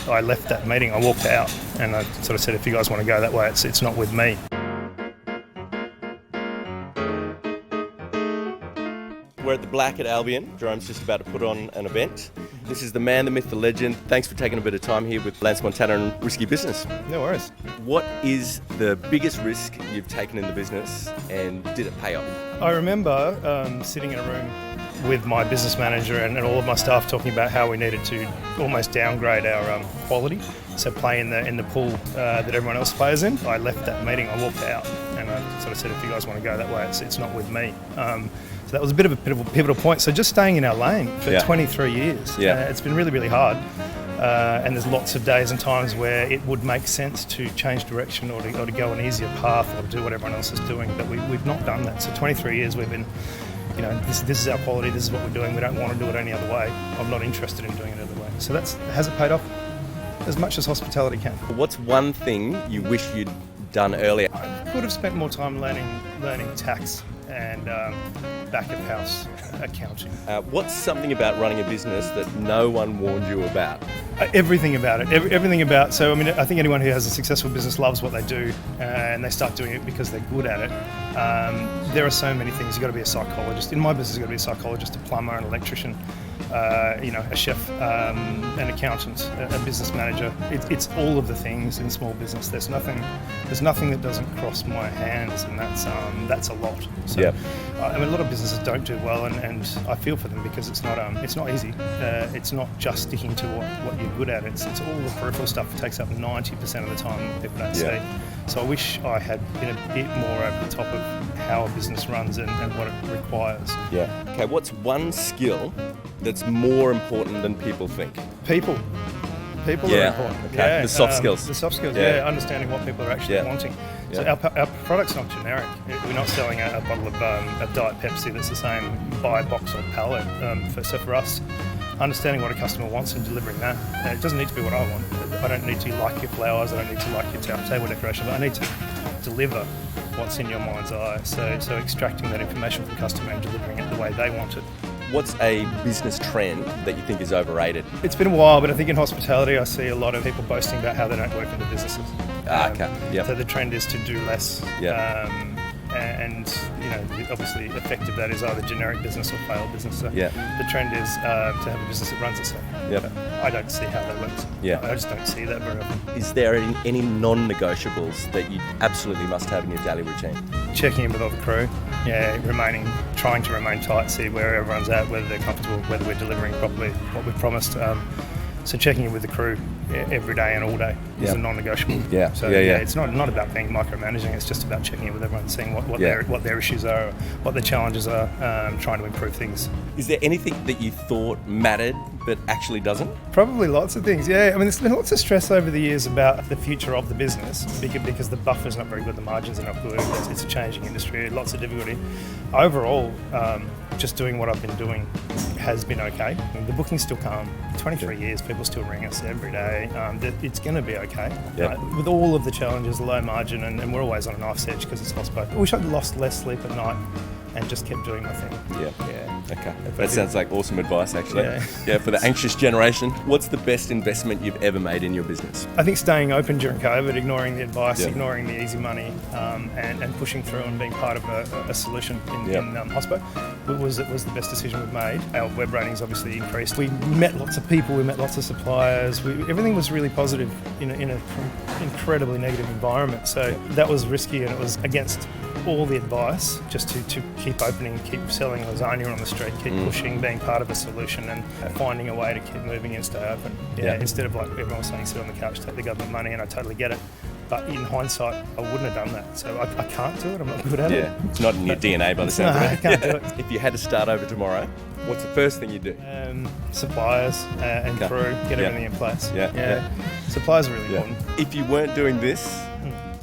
I left that meeting, I walked out and I sort of said, if you guys want to go that way, it's not with me. We're at the Black at Albion. Jerome's just about to put on an event. This is the man, the myth, the legend. Thanks for taking a bit of time here with Lance Montana and Risky Business. No worries. What is the biggest risk you've taken in the business and did it pay off? I remember sitting in a room with my business manager and all of my staff talking about how we needed to almost downgrade our quality, so play in the pool that everyone else plays in. I left that meeting, I walked out and I sort of said, if you guys want to go that way, it's not with me. So that was a bit of a pivotal point. So just staying in our lane for 23 years. It's been really, really hard. And there's lots of days and times where it would make sense to change direction or to go an easier path or to do what everyone else is doing. But we've not done that. So 23 years we've been, this is our quality, this is what we're doing. We don't want to do it any other way. I'm not interested in doing it any other way. So has it paid off? As much as hospitality can. What's one thing you wish you'd done earlier? I could have spent more time learning tax and back of house accounting. What's something about running a business that no one warned you about? Everything about it. Everything about. So I think anyone who has a successful business loves what they do, and they start doing it because they're good at it. There are so many things. You've got to be a psychologist. In my business, you've got to be a psychologist, a plumber, an electrician, a chef, an accountant, a business manager. It's all of the things in small business. There's nothing that doesn't cross my hands, and that's a lot. So, a lot of businesses don't do well, and I feel for them because it's not easy. It's not just sticking to what you're good at. It's all the peripheral stuff that takes up 90% of the time that people don't see. So I wish I had been a bit more over the top of how a business runs and what it requires. Yeah. Okay, what's one skill that's more important than people think? People are important. Okay. Yeah. The soft skills. The soft skills, understanding what people are actually wanting. So our product's not generic. We're not selling a bottle of Diet Pepsi that's the same by box or pallet. So for us, understanding what a customer wants and delivering that. It doesn't need to be what I want. I don't need to like your flowers, I don't need to like your table decoration, but I need to deliver what's in your mind's eye. So extracting that information from the customer and delivering it the way they want it. What's a business trend that you think is overrated? It's been a while, but I think in hospitality I see a lot of people boasting about how they don't work in the businesses. So the trend is to do less. And obviously effective that is either generic business or failed business. So the trend is to have a business that runs itself. I don't see how that works. I just don't see that very often. Is there any non-negotiables that you absolutely must have in your daily routine? Checking in with all the crew. Trying to remain tight, see where everyone's at, whether they're comfortable, whether we're delivering properly what we've promised. So checking in with the crew every day and all day is a non-negotiable. It's not about being micromanaging. It's just about checking in with everyone, seeing what their issues are, what their challenges are, trying to improve things. Is there anything that you thought mattered but actually doesn't? Probably lots of things. There's been lots of stress over the years about the future of the business because the buffer's not very good, the margins are not good. It's a changing industry, lots of difficulty. Overall, just doing what I've been doing has been okay. The bookings still come. 23 years, people still ring us every day. It's going to be okay. With all of the challenges, the low margin, and we're always on a knife's edge because it's hospital. I wish I'd lost less sleep at night and just kept doing my thing. Okay. That sounds like awesome advice, actually. For the anxious generation. What's the best investment you've ever made in your business? I think staying open during COVID, ignoring the advice, ignoring the easy money, and pushing through and being part of a solution in hospo was the best decision we've made. Our web ratings obviously increased. We met lots of people, we met lots of suppliers. Everything was really positive in an incredibly negative environment. So that was risky, and it was against all the advice just to keep opening, keep selling lasagna on the street, keep pushing, being part of a solution and finding a way to keep moving and stay open. Instead of like everyone was saying, sit on the couch, take the government money, and I totally get it. But in hindsight, I wouldn't have done that. So I can't do it, I'm not good at it. It's not in your DNA by the sound of it. I can't do it. If you had to start over tomorrow, what's the first thing you'd do? Suppliers and crew, get everything in place. Suppliers are really important. If you weren't doing this,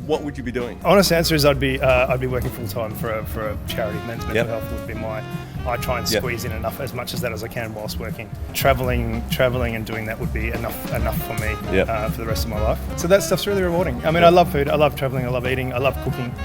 what would you be doing? Honest answer is I'd be working full time for a charity. Men's mental health would be my. I try and squeeze in enough, as much of that as I can whilst working. Traveling and doing that would be enough for me for the rest of my life. So that stuff's really rewarding. I mean, I love food, I love traveling, I love eating, I love cooking.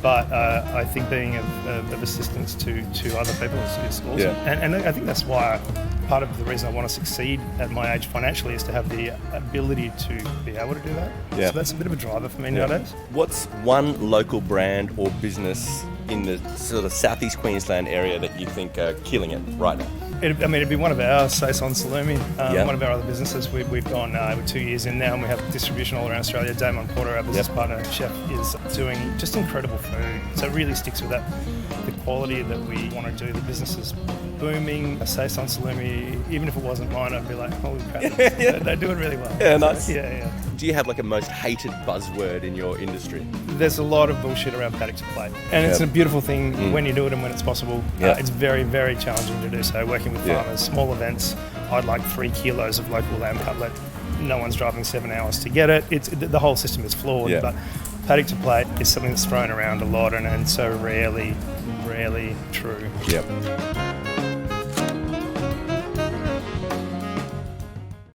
But I think being of assistance to other people is awesome. And I think that's why part of the reason I want to succeed at my age financially is to have the ability to be able to do that. Yeah. So that's a bit of a driver for me nowadays. What's one local brand or business in the sort of southeast Queensland area that you think are killing it right now? It'd be one of our Saison Salumi, Yeah. one of our other businesses. We've gone over 2 years in now, and we have distribution all around Australia. Damon Porter, our business partner chef, is doing just incredible food. So it really sticks with that, the quality that we want to do. The business is booming. A Saison Salumi, even if it wasn't mine, I'd be like, holy crap, they're doing really well. Yeah, nice. Yeah. Do you have like a most hated buzzword in your industry? There's a lot of bullshit around paddock to plate, and it's a beautiful thing when you do it and when it's possible. Yeah. It's very, very challenging to do so. Working with farmers, small events. I'd like 3 kilos of local lamb cutlet. No one's driving 7 hours to get it. The whole system is flawed. Yeah. But paddock to plate is something that's thrown around a lot and so rarely true. Yep.